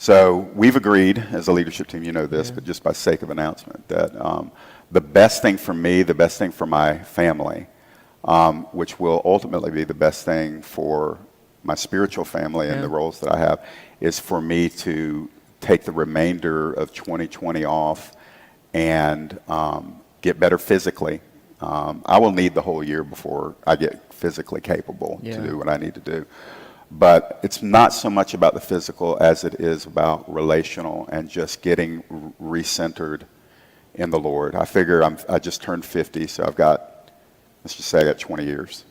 So we've agreed as a leadership team, you know this, but just by sake of announcement, that the best thing for me, the best thing for my family, which will ultimately be the best thing for my spiritual family and the roles that I have, is for me to take the remainder of 2020 off and get better physically. I will need the whole year before I get physically capable to do what I need to do. But it's not so much about the physical as it is about relational and just getting recentered in the Lord. I figure I just turned 50, so I've got, let's just say I got 20 years.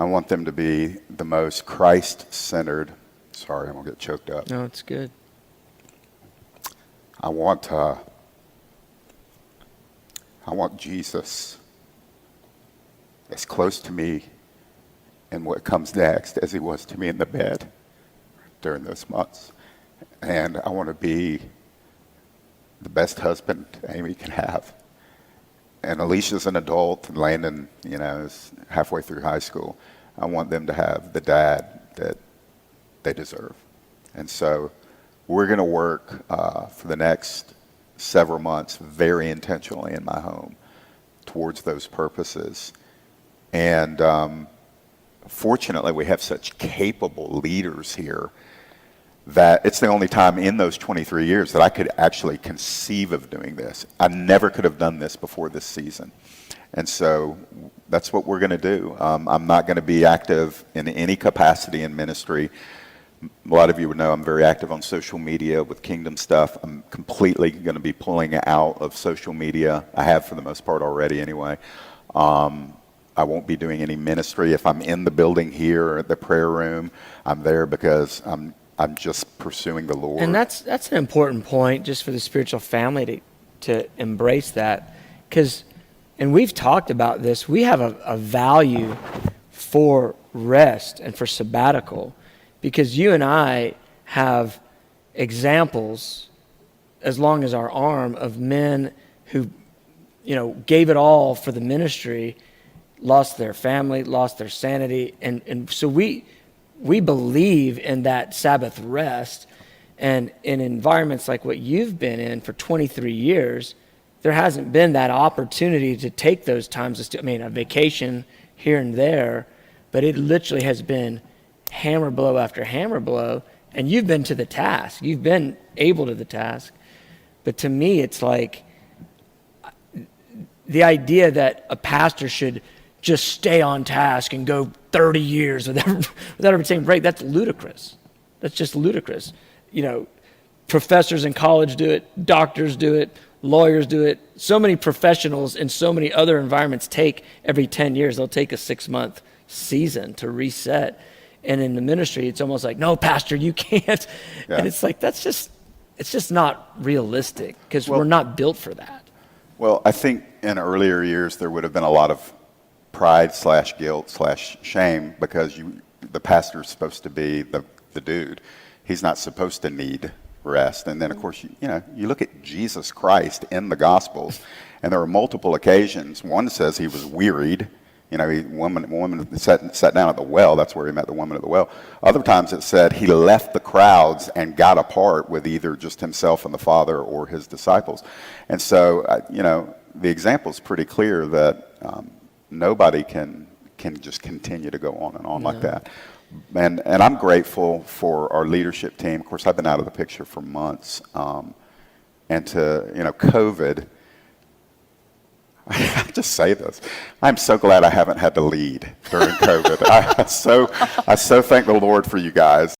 I want them to be the most Christ-centered. Sorry, I'm going to get choked up. No, it's good. I want Jesus as close to me in what comes next as he was to me in the bed during those months. And I want to be the best husband Amy can have. And Alicia's an adult, and Landon, is halfway through high school. I want them to have the dad that they deserve. And so we're going to work for the next several months very intentionally in my home towards those purposes. And fortunately, we have such capable leaders here that it's the only time in those 23 years that I could actually conceive of doing this. I never could have done this before this season. And so that's what we're going to do. I'm not going to be active in any capacity in ministry. A lot of you would know I'm very active on social media with Kingdom stuff. I'm completely going to be pulling out of social media. I have for the most part already anyway. I won't be doing any ministry. If I'm in the building here at the prayer room, I'm there because I'm just pursuing the Lord. And that's an important point just for the spiritual family to embrace that. And we've talked about this, we have a value for rest and for sabbatical because you and I have examples as long as our arm of men who, gave it all for the ministry, lost their family, lost their sanity. And so we believe in that Sabbath rest. And in environments like what you've been in for 23 years, there hasn't been that opportunity to take those times. A vacation here and there, but it literally has been hammer blow after hammer blow. And you've been to the task. You've been able to the task. But to me, it's like the idea that a pastor should just stay on task and go 30 years without ever taking a break, that's ludicrous. That's just ludicrous. Professors in college do it, doctors do it, lawyers do it. So many professionals in so many other environments take every 10 years, they'll take a 6-month season to reset. And in the ministry, it's almost like, no, pastor, you can't. Yeah. And it's like, it's just not realistic because we're not built for that. Well, I think in earlier years, there would have been a lot of pride / guilt / shame because the pastor's supposed to be the dude. He's not supposed to need rest. And then, of course, you look at Jesus Christ in the Gospels, and there are multiple occasions. One says he was wearied. Woman sat down at the well. That's where he met the woman at the well. Other times it said he left the crowds and got apart with either just himself and the Father or his disciples. And so, the example is pretty clear that nobody can just continue to go on and on like that. And I'm grateful for our leadership team. Of course, I've been out of the picture for months. And to, COVID, I just say this. I'm so glad I haven't had to lead during COVID. I so thank the Lord for you guys.